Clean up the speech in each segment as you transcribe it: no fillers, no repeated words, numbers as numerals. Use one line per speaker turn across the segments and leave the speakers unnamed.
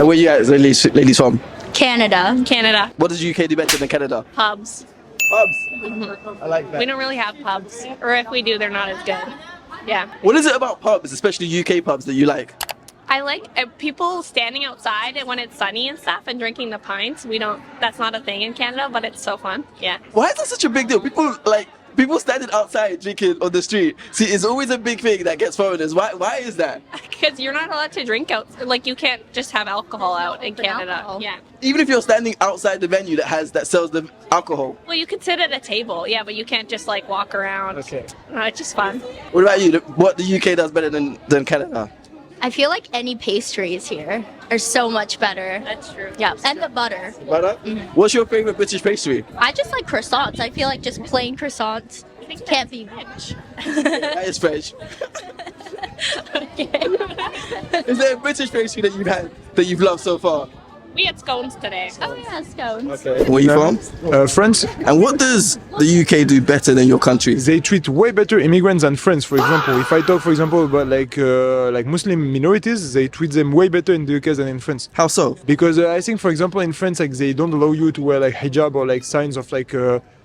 And where you at, ladies from?
Canada.
Canada.
What does the UK do better than Canada?
Pubs.
Pubs. I like that.
We don't really have pubs. Or if we do, they're not as good. Yeah.
What is it about pubs, especially UK pubs, that you like?
I like people standing outside and when it's sunny and stuff and drinking the pints. That's not a thing in Canada, but it's so fun. Yeah.
Why is that such a big deal? People standing outside drinking on the street. See, it's always a big thing that gets foreigners. Why is that?
Because you're not allowed to drink out. Like, you can't just have alcohol out in Canada.
Alcohol.
Yeah.
Even if you're standing outside the venue that sells the alcohol.
Well, you can sit at a table, yeah, but you can't just like walk around.
Okay.
It's just fun.
What about you? What the UK does better than Canada?
I feel like any pastries here are so much better.
That's true.
Yeah, and the butter.
Butter? What's your favorite British pastry?
I just like croissants. I feel like just plain croissants can't be much.
That is French.
Okay.
Is there a British pastry that you've had that you've loved so far?
We had scones today.
Oh yeah, scones.
Okay. Where are you from?
France.
And what does the UK do better than your country?
They treat way better immigrants than France. For example, if I talk, for example, about like Muslim minorities, they treat them way better in the UK than in France.
How so?
Because I think, for example, in France, like they don't allow you to wear like hijab or like signs of like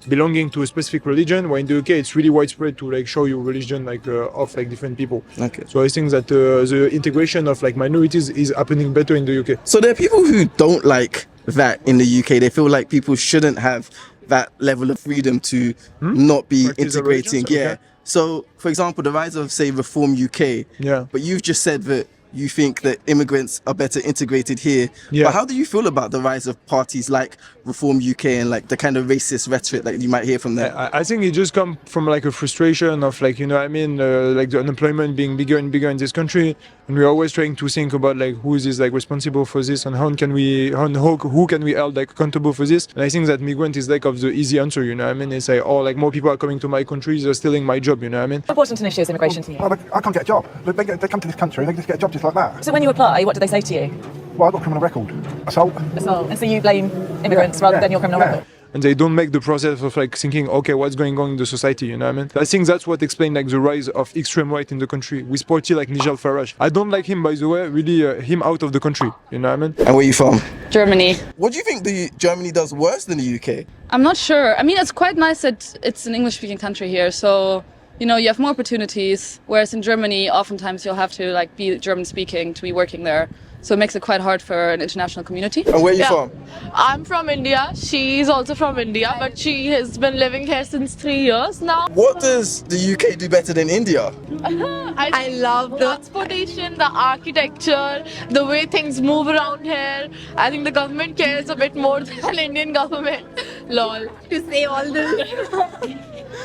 belonging to a specific religion. While in the UK, it's really widespread to like show your religion like of like different people.
Okay.
So I think that the integration of like minorities is happening better in the UK.
So there are people who don't like that in the UK. They feel like people shouldn't have that level of freedom to not be
Practice their
integrating.
religions?
Yeah.
Okay.
So, for example, the rise of, say, Reform UK.
Yeah.
But you've just said that you think that immigrants are better integrated here.
Yeah.
But how do you feel about the rise of parties like Reform UK and like the kind of racist rhetoric that you might hear from them?
I think it just comes from like a frustration of like, you know what I mean, like the unemployment being bigger and bigger in this country, and we're always trying to think about like who is like responsible for this and who can we hold like accountable for this. And I think that migrant is like of the easy answer, you know what I mean? It's like, oh, like more people are coming to my country, they're stealing my job, you know what I mean?
How important an issue is immigration to you?
Well, I can't get a job. They come to this country and they just get a job just like that.
So when you apply, what do they say to you?
Well, I've got a criminal record. Assault.
And so you blame immigrants rather than your criminal record?
And they don't make the process of like thinking, okay, what's going on in the society, you know what I mean? I think that's what explains like the rise of extreme right in the country with party like Nigel Farage. I don't like him, by the way, really him out of the country, you know what I mean?
And where are you from?
Germany.
What do you think Germany does worse than the UK?
I'm not sure. I mean, it's quite nice that it's an English-speaking country here, so you know you have more opportunities. Whereas in Germany, oftentimes you'll have to like be German-speaking to be working there. So it makes it quite hard for an international community.
And where are you from?
I'm from India. She is also from India, but she has been living here since 3 years now.
What does the UK do better than India?
I love the transportation, the architecture, the way things move around here. I think the government cares a bit more than Indian government. Lol.
To say all this.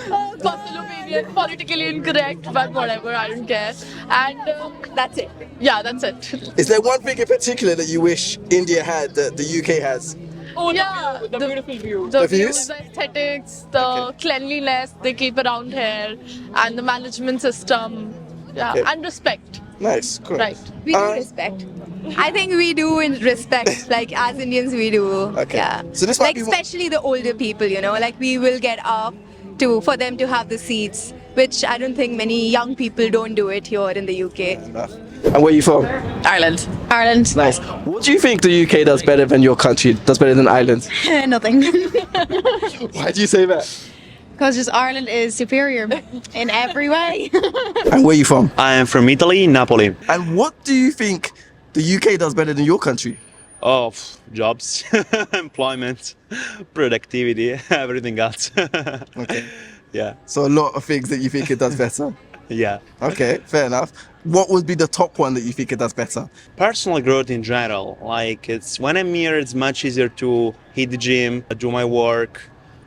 Personal opinion, politically incorrect, but whatever, I don't care. And that's it. Yeah, that's it.
Is there one thing in particular that you wish India had that the UK has?
Oh yeah, the beautiful view.
The
The
views?
views, the aesthetics, the cleanliness they keep around here, and the management system. Yeah,
Okay.
and respect.
Nice, cool.
Right.
We do respect. I think we do in respect, like as Indians we do.
Okay.
Yeah.
So this might
like
be
especially the older people, you know, like we will get up for them to have the seats, which I don't think many young people don't do it here in the UK.
And where are you from?
Ireland.
Ireland.
Nice. What do you think the UK does better than your country, does better than Ireland?
Nothing.
Why do you say that?
Because just Ireland is superior in every way.
And where are you from?
I am from Italy, Napoli.
And what do you think the UK does better than your country?
Oh, jobs, employment, productivity, everything else.
Okay.
Yeah,
So a lot of things that you think it does better.
yeah.
Okay, fair enough. What would be the top one that you think it does better?
Personal growth in general. Like it's when I'm here, it's much easier to hit the gym, do my work,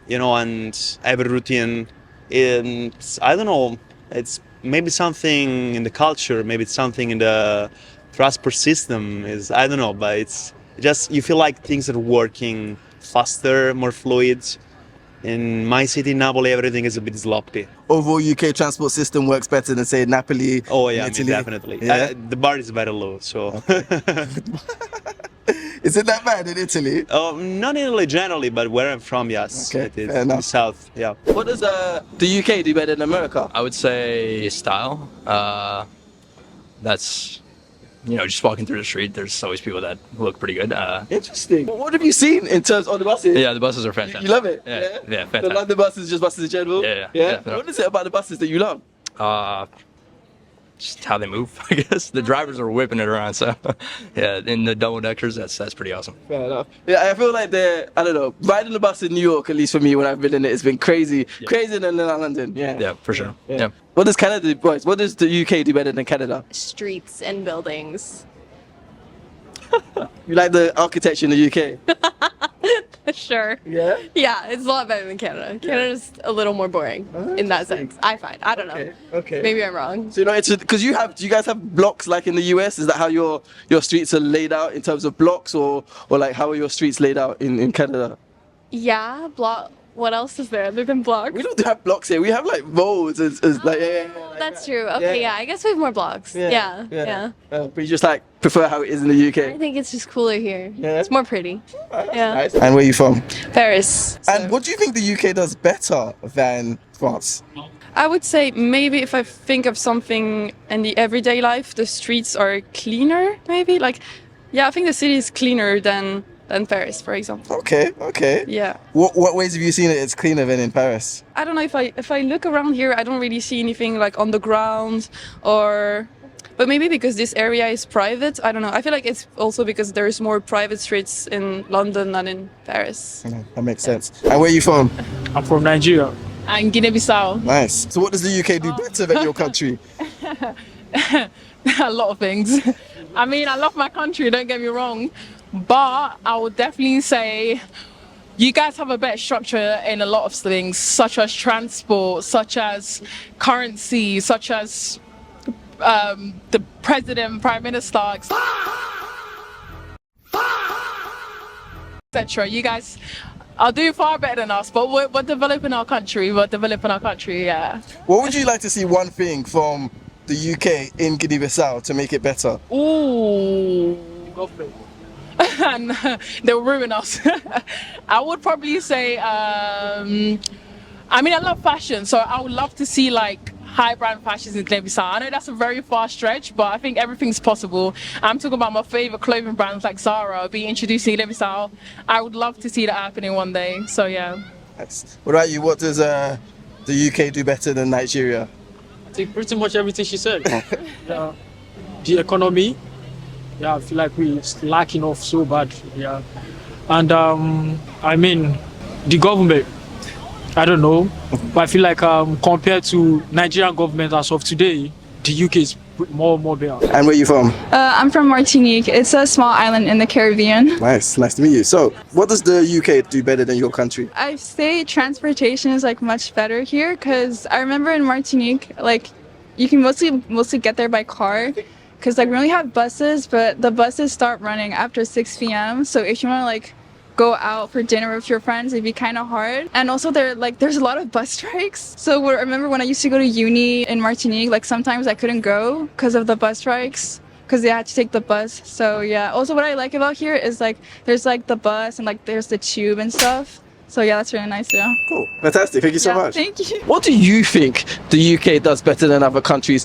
you know, and have a routine. And I don't know, it's maybe something in the culture, maybe it's something in the transport system. Is I don't know, but it's just you feel like things are working faster, more fluid. In my city, Napoli, everything is a bit sloppy.
Overall UK transport system works better than, say, Napoli.
Oh yeah, I mean,
Italy.
definitely.
Yeah?
The bar is very low, so.
Is it that bad in Italy?
Not in Italy generally, but where I'm from, yes,
Okay,
it is.
fair
In the
enough.
south, yeah.
What does the UK do better than America?
I would say style. That's you know, just walking through the street, there's always people that look pretty good.
Interesting. What have you seen in terms of the buses?
Yeah, the buses are fantastic.
You love it?
Yeah, yeah,
The
fantastic.
London buses, just buses in general?
Yeah.
What is it about the buses that you love?
Just how they move, I guess. The drivers are whipping it around, so yeah. In the double deckers, that's pretty awesome.
Fair enough. Yeah, I feel like I don't know, riding the bus in New York, at least for me when I've been in it, it's been crazy.
Yeah.
Crazier than London. Yeah.
Yeah, for sure. Yeah.
What does Canada do, boys? What does the UK do better than Canada?
Streets and buildings.
You like the architecture in the UK?
Sure.
Yeah?
Yeah, it's a lot better than Canada. Canada's a little more boring in that sense. I find. I don't know.
Okay.
Maybe I'm wrong.
So, you know, it's because do you guys have blocks like in the US? Is that how your streets are laid out in terms of blocks, or like how are your streets laid out in Canada?
Yeah, block. What else is there other than blocks?
We don't have blocks here. We have like roads. As like like
That's
that.
true. Okay, yeah. I guess we have more blocks. Yeah.
But you just like prefer how it is in the UK.
I think it's just cooler here.
Yeah.
It's more pretty. Yeah.
Nice. And where are you from?
Paris.
And what do you think the UK does better than France?
I would say maybe if I think of something in the everyday life, the streets are cleaner, maybe. Like, yeah, I think the city is cleaner than Paris, for example.
Okay.
Yeah.
What ways have you seen it's cleaner than in Paris?
I don't know, if I look around here, I don't really see anything like on the ground but maybe because this area is private, I don't know. I feel like it's also because there's more private streets in London than in Paris.
That makes sense. And where are you from?
I'm from Nigeria.
And Guinea-Bissau.
Nice. So what does the UK do better than your country?
A lot of things. I mean, I love my country, don't get me wrong. But I would definitely say you guys have a better structure in a lot of things, such as transport, such as currency, such as the president, prime minister, etc. You guys are doing far better than us, but we're developing our country. Yeah.
What would you like to see one thing from the UK in Guinea-Bissau to make it better?
Ooh. And they'll ruin us. I would probably say, I mean, I love fashion, so I would love to see like high brand fashions in Guinea-Bissau. I know that's a very far stretch, but I think everything's possible. I'm talking about my favorite clothing brands like Zara being introduced in Guinea-Bissau. I would love to see that happening one day. So yeah.
Nice. What about you? What does the UK do better than Nigeria?
I think pretty much everything she said. The economy. Yeah, I feel like we're lacking off so bad. Yeah. And I mean, the government, I don't know, but I feel like compared to Nigerian government as of today, the UK is more better.
And where are you from?
I'm from Martinique. It's a small island in the Caribbean.
Nice to meet you. So, what does the UK do better than your country?
I'd say transportation is like much better here because I remember in Martinique, like you can mostly get there by car. Because like we only have buses, but the buses start running after 6 p.m. So if you want to like go out for dinner with your friends, it'd be kind of hard. And also there's a lot of bus strikes. So I remember when I used to go to uni in Martinique, like sometimes I couldn't go because of the bus strikes because they had to take the bus. So yeah. Also what I like about here is like there's like the bus and like there's the tube and stuff. So yeah, that's really nice. Yeah.
Cool. Fantastic. Thank you so much.
Thank you.
What do you think the UK does better than other countries?